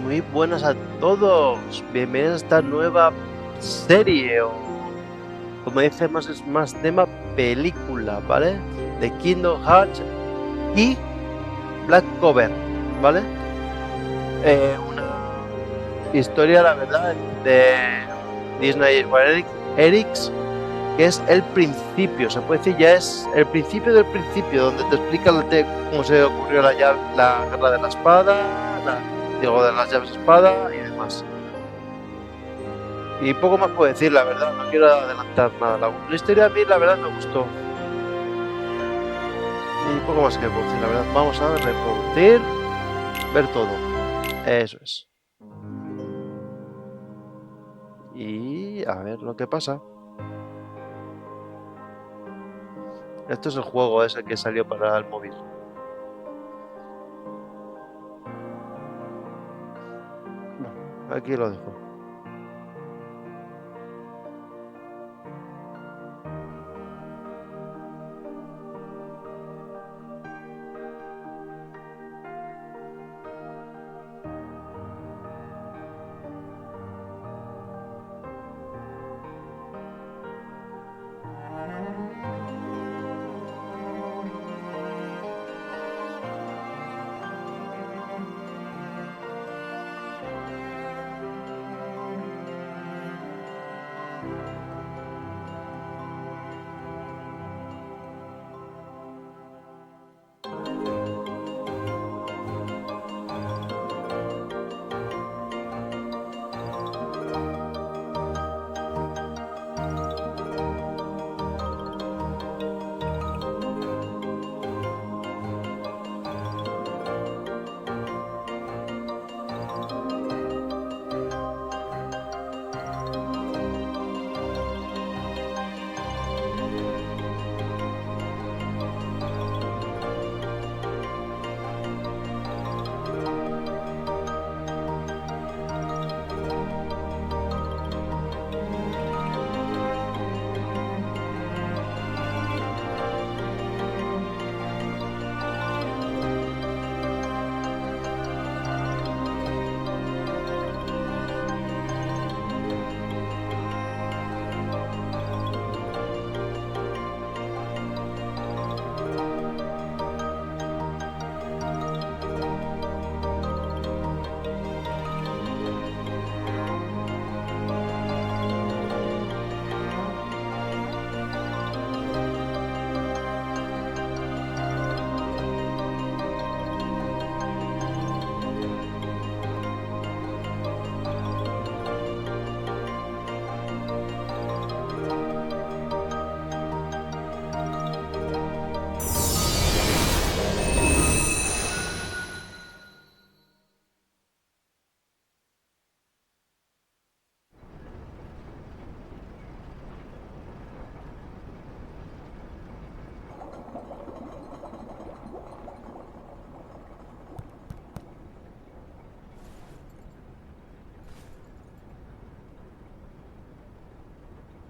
Muy buenas a todos, bienvenidos a esta nueva serie o como dice más es más tema película, ¿vale? De Kingdom Hearts y Black Cover, ¿vale? Una historia, la verdad, de Disney Square Enix, que es el principio, se puede decir, ya es el principio del principio, donde te explica cómo se ocurrió la guerra de la espada, de las llaves de espada y demás. Y poco más puedo decir, la verdad, no quiero adelantar nada. La historia a mí, la verdad, me gustó. Y poco más que puedo decir, la verdad. Vamos a reproducir, ver todo. Eso es. Y a ver lo que pasa. Esto es el juego ese que salió para el móvil. Bueno, aquí lo dejo.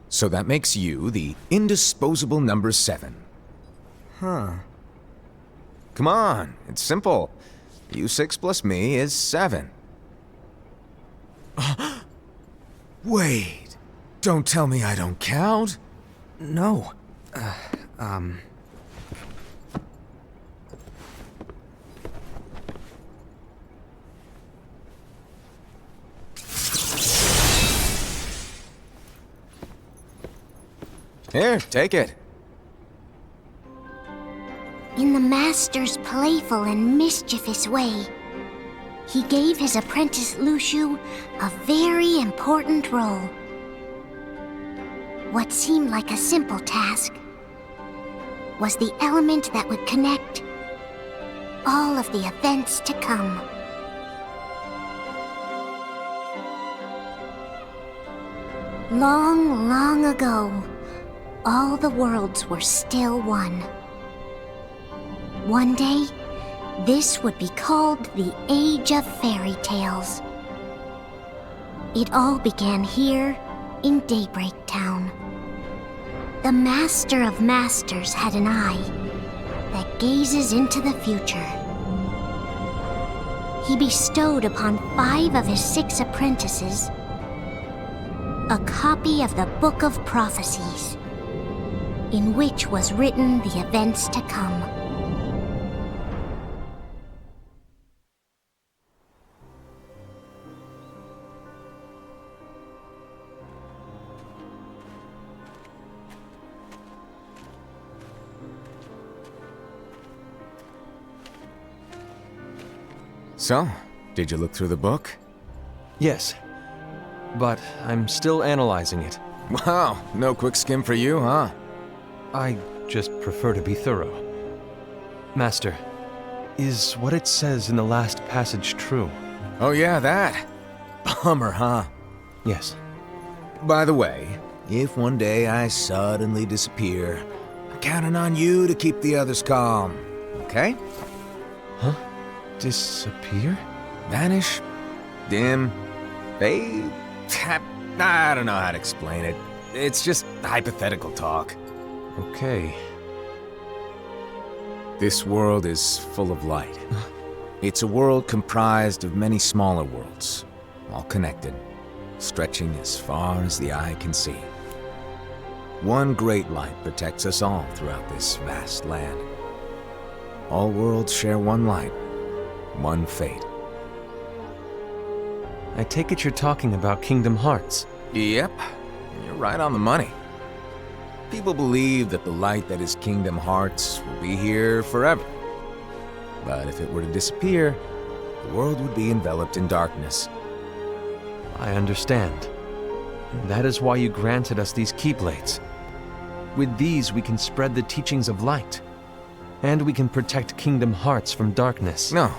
So that makes you the indisposable number 7. Huh. Come on, it's simple. U6 plus me is 7. Wait, don't tell me I don't count. No. Here, take it. In the Master's playful and mischievous way, he gave his apprentice Luciu a very important role. What seemed like a simple task was the element that would connect all of the events to come. Long, long ago, all the worlds were still one. One day, this would be called the Age of Fairy Tales. It all began here in Daybreak Town. The Master of Masters had an eye that gazes into the future. he bestowed upon 5 of his 6 apprentices a copy of the Book of Prophecies, in which was written the events to come. So, did you look through the book? Yes, but I'm still analyzing it. Wow, no quick skim for you, huh? I just prefer to be thorough. Master, is what it says in the last passage true? Oh yeah, that. Bummer, huh? Yes. By the way, if one day I suddenly disappear, I'm counting on you to keep the others calm, okay? Huh? Disappear? Vanish? Dim? Fade? I don't know how to explain it. It's just hypothetical talk. Okay. This world is full of light. It's a world comprised of many smaller worlds, all connected, stretching as far as the eye can see. One great light protects us all throughout this vast land. All worlds share one light, one fate. I take it you're talking about Kingdom Hearts. Yep, you're right on the money. People believe that the light that is Kingdom Hearts will be here forever. But if it were to disappear, the world would be enveloped in darkness. I understand. That is why you granted us these Keyblades. With these, we can spread the teachings of light. And we can protect Kingdom Hearts from darkness. No,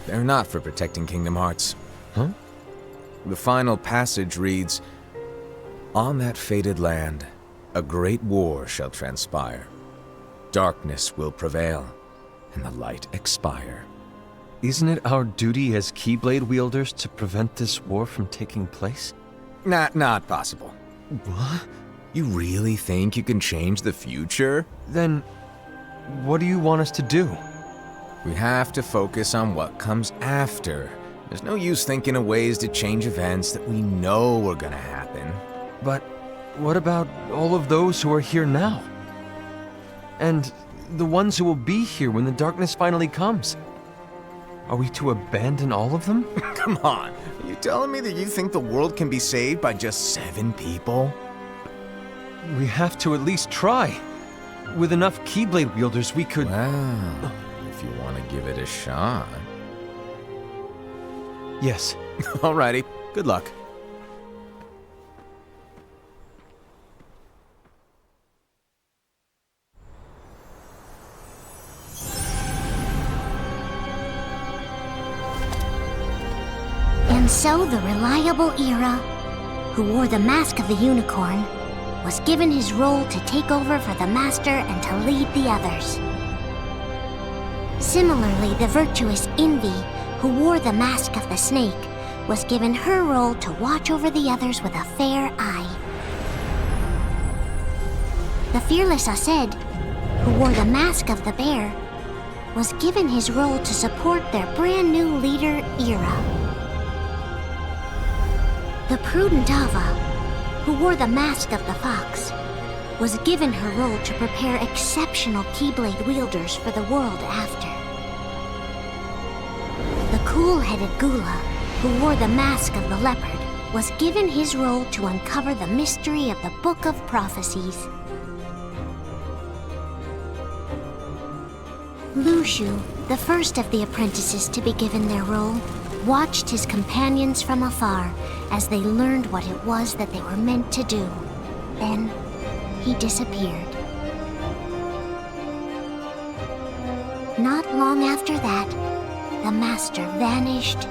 they're not for protecting Kingdom Hearts. Huh? The final passage reads, "On that fated land, a great war shall transpire. Darkness will prevail, and the light expire." Isn't it our duty as Keyblade wielders to prevent this war from taking place? Not possible. What? You really think you can change the future? Then, what do you want us to do? We have to focus on what comes after. There's no use thinking of ways to change events that we know are gonna happen. But what about all of those who are here now? And the ones who will be here when the darkness finally comes? Are we to abandon all of them? Come on, are you telling me that you think the world can be saved by just 7 people? We have to at least try. With enough Keyblade wielders, we could... Well, if you want to give it a shot. Yes. Alrighty, good luck. And so the reliable Era, who wore the mask of the unicorn, was given his role to take over for the Master and to lead the others. Similarly, the virtuous Envy, who wore the mask of the snake, was given her role to watch over the others with a fair eye. The fearless Aced, who wore the mask of the bear, was given his role to support their brand new leader, Era. The prudent Ava, who wore the mask of the fox, was given her role to prepare exceptional Keyblade wielders for the world after. The cool-headed Gula, who wore the mask of the leopard, was given his role to uncover the mystery of the Book of Prophecies. Lushu, the first of the apprentices to be given their role, watched his companions from afar as they learned what it was that they were meant to do. Then, he disappeared. Not long after that, the Master vanished,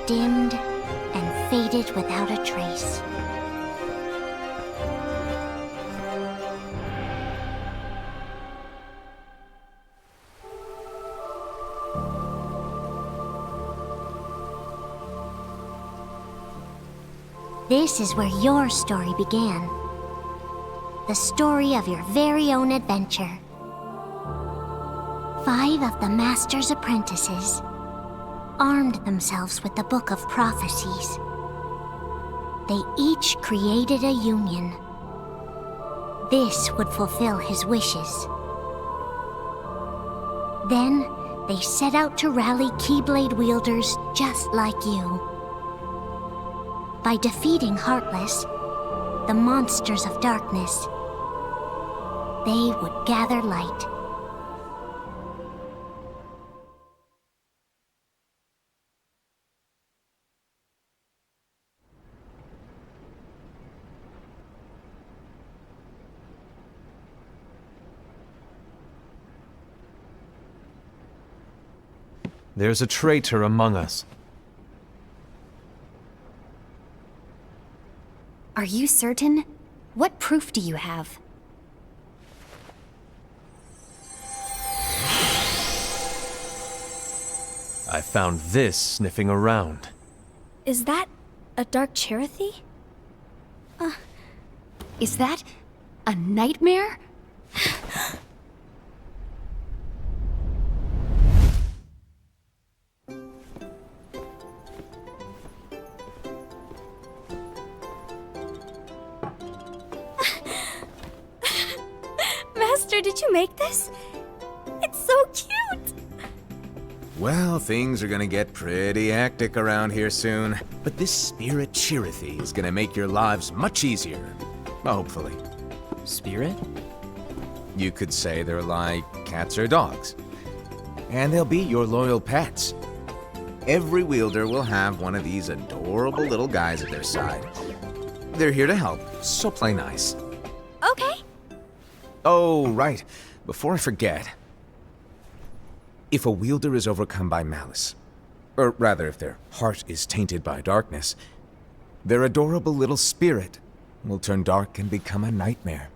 dimmed, and faded without a trace. This is where your story began. The story of your very own adventure. 5 of the Master's apprentices, armed themselves with the Book of Prophecies. They each created a union. This would fulfill his wishes. Then, they set out to rally Keyblade wielders just like you. By defeating Heartless, the monsters of darkness, they would gather light. There's a traitor among us. Are you certain? What proof do you have? I found this sniffing around. Is that a dark Cherothy? Is that a nightmare? Master, did you make this? It's so cute! Well, things are gonna get pretty hectic around here soon. But this spirit Cherothy is gonna make your lives much easier. Hopefully. Spirit? You could say they're like cats or dogs. And they'll be your loyal pets. Every wielder will have one of these adorable little guys at their side. They're here to help, so play nice. Okay. Oh, right. Before I forget. If a wielder is overcome by malice, or rather if their heart is tainted by darkness, their adorable little spirit will turn dark and become a nightmare.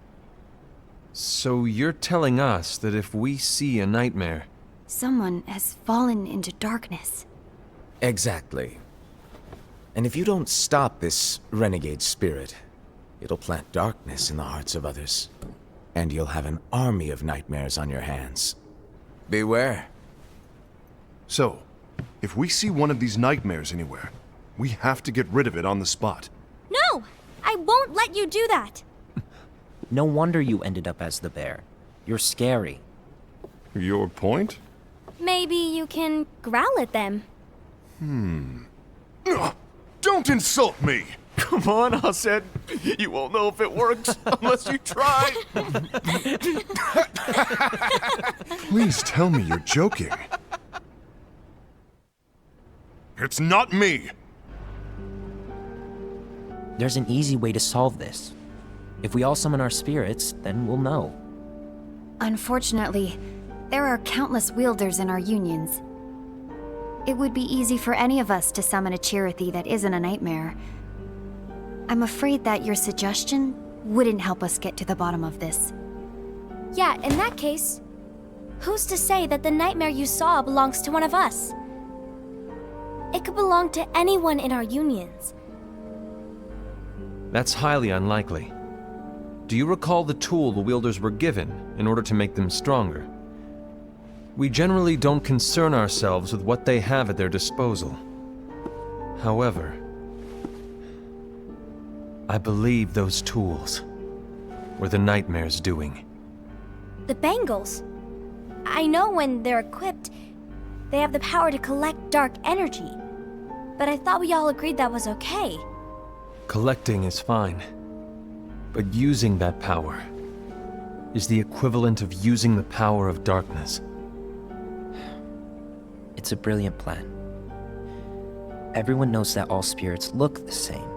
So you're telling us that if we see a nightmare... Someone has fallen into darkness. Exactly. And if you don't stop this renegade spirit, it'll plant darkness in the hearts of others. And you'll have an army of nightmares on your hands. Beware. So, if we see one of these nightmares anywhere, we have to get rid of it on the spot. No! I won't let you do that! No wonder you ended up as the bear. You're scary. Your point? Maybe you can growl at them. Don't insult me! Come on, Hassan. You won't know if it works unless you try. Please tell me you're joking. It's not me! There's an easy way to solve this. If we all summon our spirits, then we'll know. Unfortunately, there are countless wielders in our unions. It would be easy for any of us to summon a Cherothy that isn't a nightmare. I'm afraid that your suggestion wouldn't help us get to the bottom of this. Yeah, in that case, who's to say that the nightmare you saw belongs to one of us? It could belong to anyone in our unions. That's highly unlikely. Do you recall the tool the wielders were given in order to make them stronger? We generally don't concern ourselves with what they have at their disposal. However, I believe those tools were the nightmare's doing. The bangles. I know when they're equipped, they have the power to collect dark energy. But I thought we all agreed that was okay. Collecting is fine, but using that power is the equivalent of using the power of darkness. It's a brilliant plan. Everyone knows that all spirits look the same,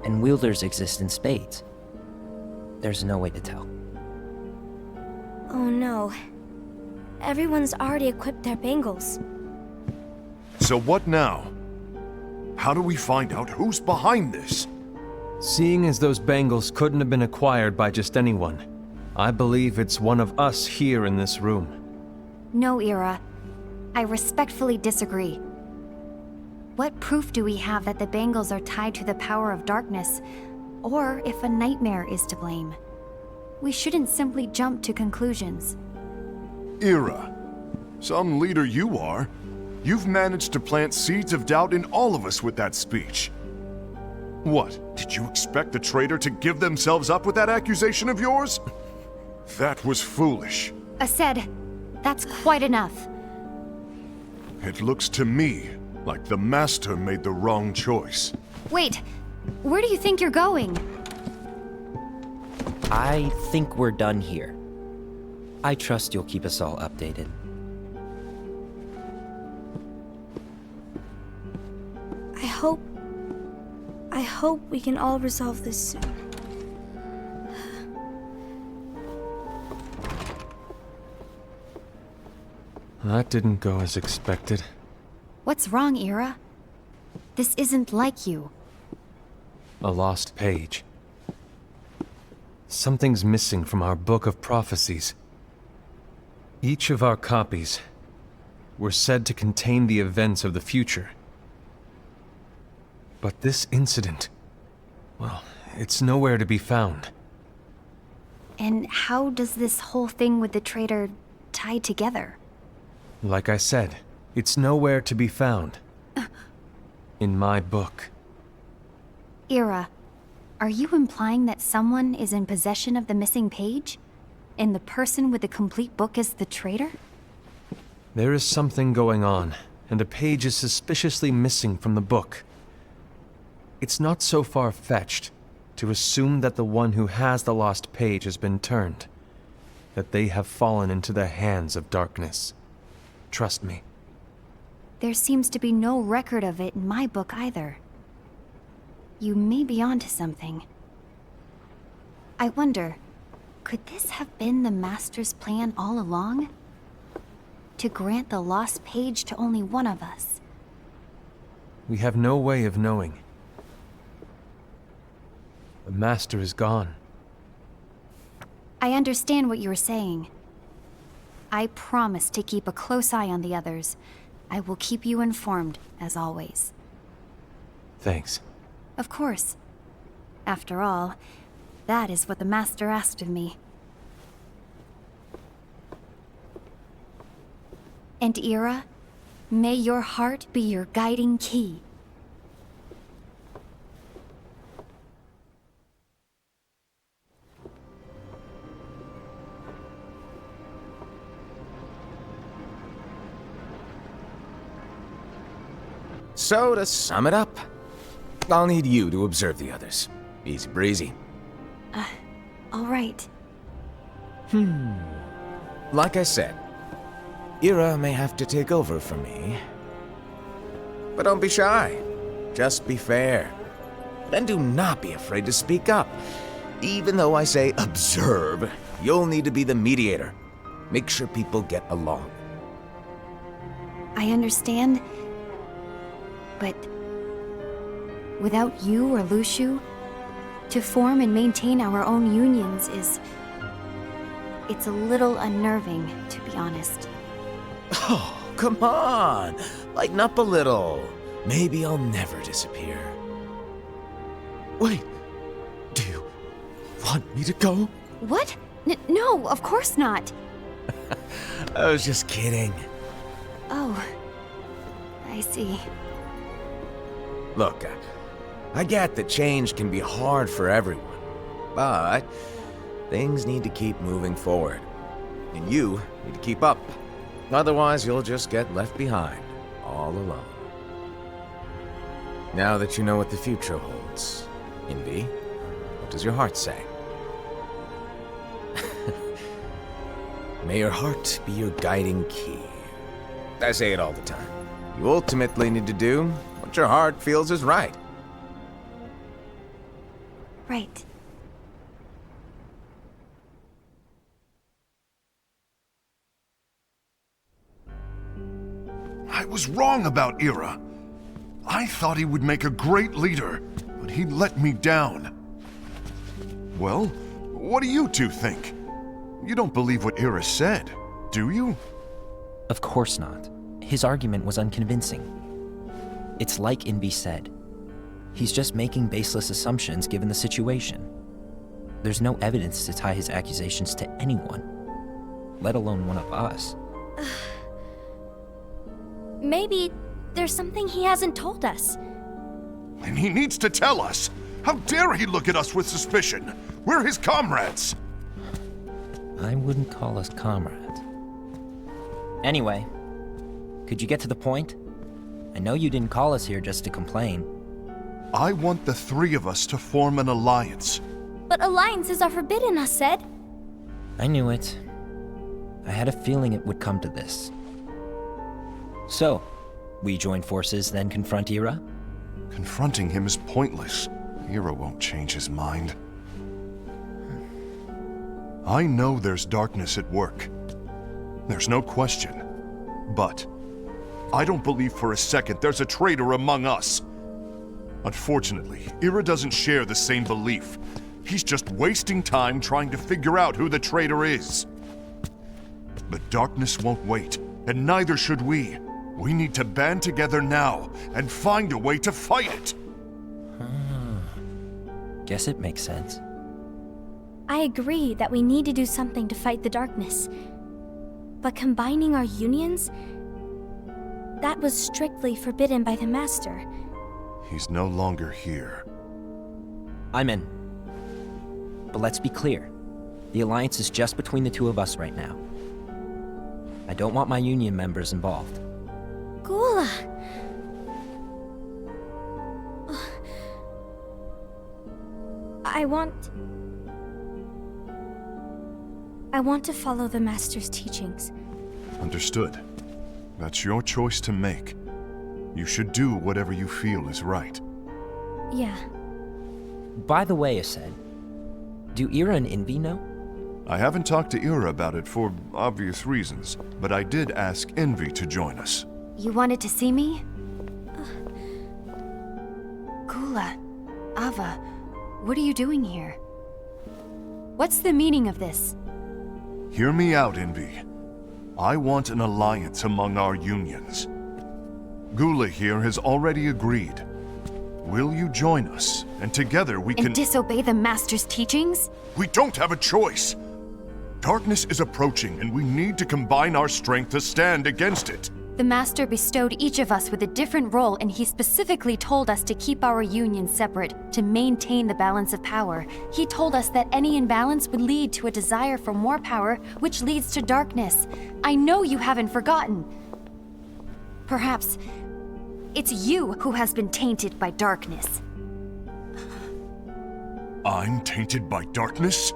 and wielders exist in spades. There's no way to tell. Oh no. Everyone's already equipped their bangles. So what now? How do we find out who's behind this? Seeing as those bangles couldn't have been acquired by just anyone, I believe it's one of us here in this room. No, Ira. I respectfully disagree. What proof do we have that the bangles are tied to the power of darkness, or if a nightmare is to blame? We shouldn't simply jump to conclusions. Ira, some leader you are. You've managed to plant seeds of doubt in all of us with that speech. What, did you expect the traitor to give themselves up with that accusation of yours? That was foolish. Aced, that's quite enough. It looks to me like the Master made the wrong choice. Wait, where do you think you're going? I think we're done here. I trust you'll keep us all updated. I hope we can all resolve this soon. That didn't go as expected. What's wrong, Ira? This isn't like you. A lost page. Something's missing from our book of prophecies. Each of our copies were said to contain the events of the future. But this incident, well, it's nowhere to be found. And how does this whole thing with the traitor tie together? Like I said, it's nowhere to be found. In my book. Ira, are you implying that someone is in possession of the missing page? And the person with the complete book is the traitor? There is something going on, and a page is suspiciously missing from the book. It's not so far-fetched to assume that the one who has the lost page has been turned, that they have fallen into the hands of darkness. Trust me. There seems to be no record of it in my book either. You may be onto something. I wonder, could this have been the Master's plan all along? To grant the lost page to only one of us? We have no way of knowing. The Master is gone. I understand what you're saying. I promise to keep a close eye on the others. I will keep you informed, as always. Thanks. Of course. After all, that is what the Master asked of me. And Ira, may your heart be your guiding key. So, to sum it up, I'll need you to observe the others. Easy breezy. All right. Like I said, Ira may have to take over for me. But don't be shy. Just be fair. And do not be afraid to speak up. Even though I say observe, you'll need to be the mediator. Make sure people get along. I understand. But without you or Luciu, to form and maintain our own unions it's a little unnerving, to be honest. Oh, come on! Lighten up a little. Maybe I'll never disappear. Wait, do you want me to go? What? No, of course not. I was just kidding. Oh, I see. Look, I get that change can be hard for everyone, but things need to keep moving forward. And you need to keep up. Otherwise, you'll just get left behind, all alone. Now that you know what the future holds, Envy, what does your heart say? May your heart be your guiding key. I say it all the time. You ultimately need to do what your heart feels is right. Right. I was wrong about Ira. I thought he would make a great leader, but he let me down. Well, what do you two think? You don't believe what Ira said, do you? Of course not. His argument was unconvincing. It's like Invi said. He's just making baseless assumptions given the situation. There's no evidence to tie his accusations to anyone, let alone one of us. Maybe there's something he hasn't told us. And he needs to tell us. How dare he look at us with suspicion? We're his comrades. I wouldn't call us comrades. Anyway, could you get to the point? I know you didn't call us here just to complain. I want the three of us to form an alliance. But alliances are forbidden, us said. I knew it. I had a feeling it would come to this. So, we join forces, then confront Ira? Confronting him is pointless. Ira won't change his mind. I know there's darkness at work. There's no question. But I don't believe for a second there's a traitor among us. Unfortunately, Ira doesn't share the same belief. He's just wasting time trying to figure out who the traitor is. The darkness won't wait, and neither should we. We need to band together now and find a way to fight it. Guess it makes sense. I agree that we need to do something to fight the darkness. But combining our unions? That was strictly forbidden by the Master. He's no longer here. I'm in. But let's be clear. The alliance is just between the two of us right now. I don't want my union members involved. Gula! I want to follow the Master's teachings. Understood. That's your choice to make. You should do whatever you feel is right. Yeah. By the way, Ased, do Ira and Envy know? I haven't talked to Ira about it for obvious reasons, but I did ask Envy to join us. You wanted to see me? Gula, Ava, what are you doing here? What's the meaning of this? Hear me out, Envy. I want an alliance among our unions. Gula here has already agreed. Will you join us? And together we can— And disobey the Master's teachings? We don't have a choice! Darkness is approaching, and we need to combine our strength to stand against it. The Master bestowed each of us with a different role, and he specifically told us to keep our union separate, to maintain the balance of power. He told us that any imbalance would lead to a desire for more power, which leads to darkness. I know you haven't forgotten. Perhaps it's you who has been tainted by darkness. I'm tainted by darkness?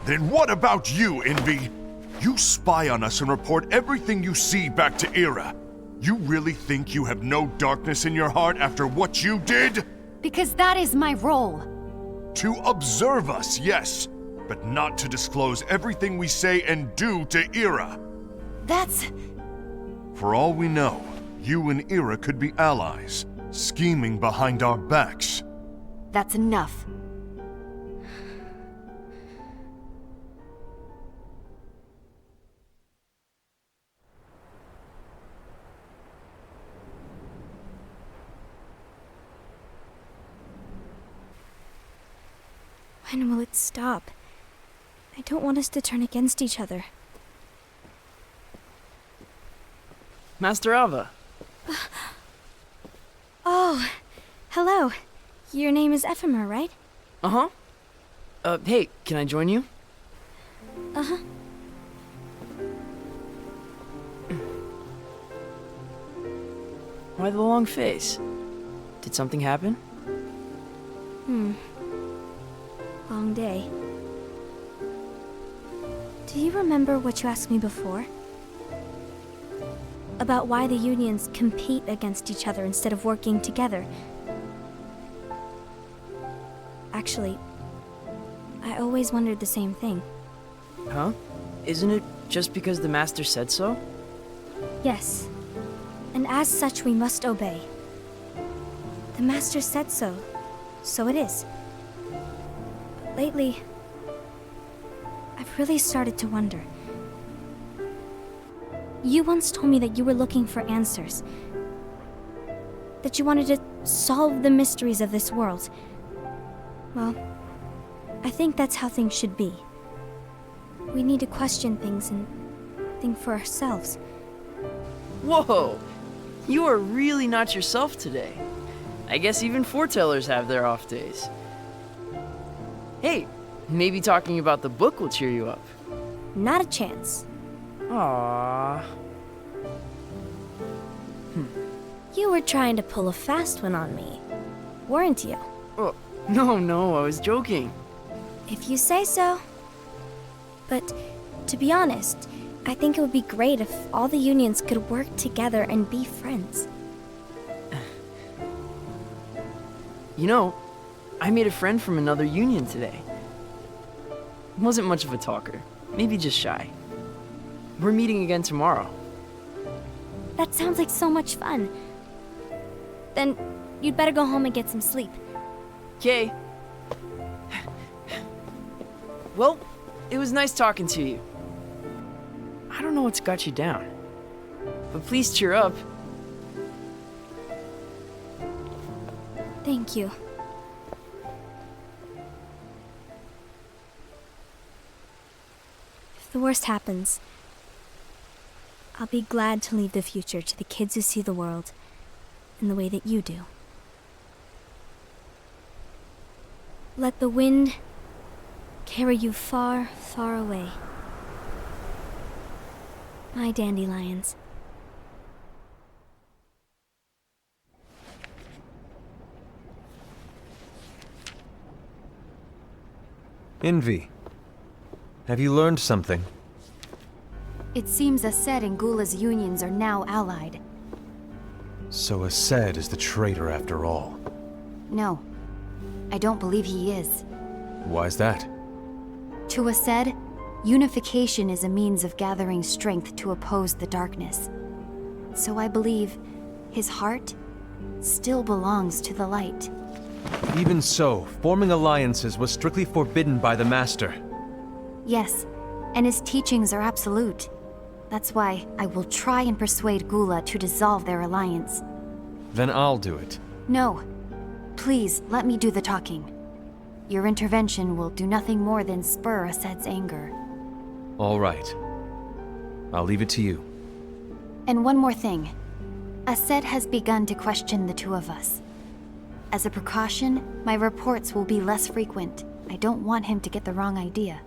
Then what about you, Envy? You spy on us and report everything you see back to Ira. You really think you have no darkness in your heart after what you did? Because that is my role. To observe us, yes, but not to disclose everything we say and do to Ira. That's... For all we know, you and Ira could be allies, scheming behind our backs. That's enough. When will it stop? I don't want us to turn against each other. Master Ava. Oh, hello. Your name is Ephemer, right? Uh-huh. Hey, can I join you? Uh-huh. Why the long face? Did something happen? Long day. Do you remember what you asked me before? About why the unions compete against each other instead of working together. Actually, I always wondered the same thing. Huh? Isn't it just because the Master said so? Yes. And as such, we must obey. The Master said so, so it is. But lately, I've really started to wonder. You once told me that you were looking for answers. That you wanted to solve the mysteries of this world. Well, I think that's how things should be. We need to question things and think for ourselves. Whoa! You are really not yourself today. I guess even foretellers have their off days. Hey, maybe talking about the book will cheer you up. Not a chance. Aww. You were trying to pull a fast one on me, weren't you? Oh, no, I was joking. If you say so. But to be honest, I think it would be great if all the unions could work together and be friends. You know, I made a friend from another union today. Wasn't much of a talker, maybe just shy. We're meeting again tomorrow. That sounds like so much fun. Then you'd better go home and get some sleep. Okay. Well, it was nice talking to you. I don't know what's got you down, but please cheer up. Thank you. If the worst happens, I'll be glad to leave the future to the kids who see the world in the way that you do. Let the wind carry you far, far away. My dandelions. Envy. Have you learned something? It seems Ased and Gula's unions are now allied. So Ased is the traitor after all. No, I don't believe he is. Why's that? To Ased, unification is a means of gathering strength to oppose the darkness. So I believe his heart still belongs to the light. Even so, forming alliances was strictly forbidden by the Master. Yes, and his teachings are absolute. That's why I will try and persuade Gula to dissolve their alliance. Then I'll do it. No. Please, let me do the talking. Your intervention will do nothing more than spur Ased's anger. All right. I'll leave it to you. And one more thing. Ased has begun to question the two of us. As a precaution, my reports will be less frequent. I don't want him to get the wrong idea.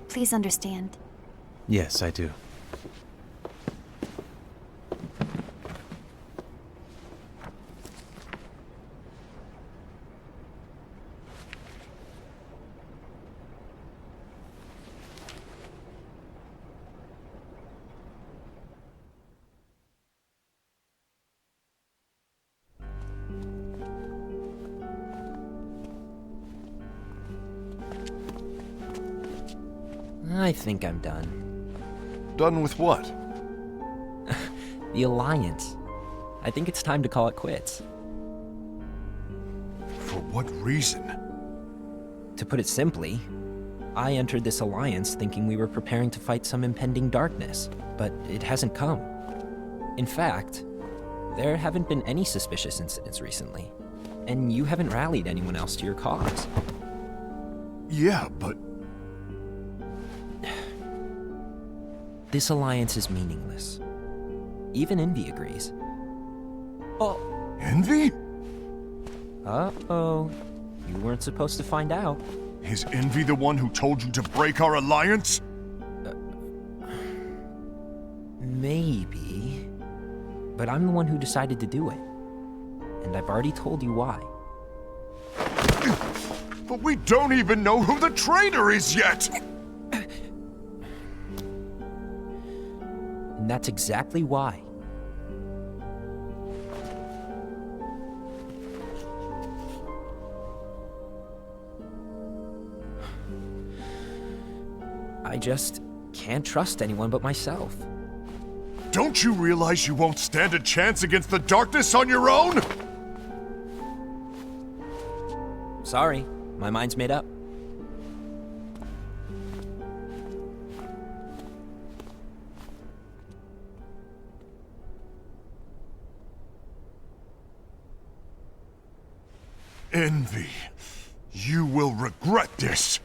Please understand. Yes, I do. I think I'm done. Done with what? The Alliance. I think it's time to call it quits. For what reason? To put it simply, I entered this alliance thinking we were preparing to fight some impending darkness, but it hasn't come. In fact, there haven't been any suspicious incidents recently, and you haven't rallied anyone else to your cause. Yeah, but... This alliance is meaningless. Even Envy agrees. Oh. Envy? Uh-oh. You weren't supposed to find out. Is Envy the one who told you to break our alliance? Maybe. But I'm the one who decided to do it. And I've already told you why. But we don't even know who the traitor is yet! And that's exactly why. I just can't trust anyone but myself. Don't you realize you won't stand a chance against the darkness on your own? Sorry, my mind's made up. Envy, you will regret this.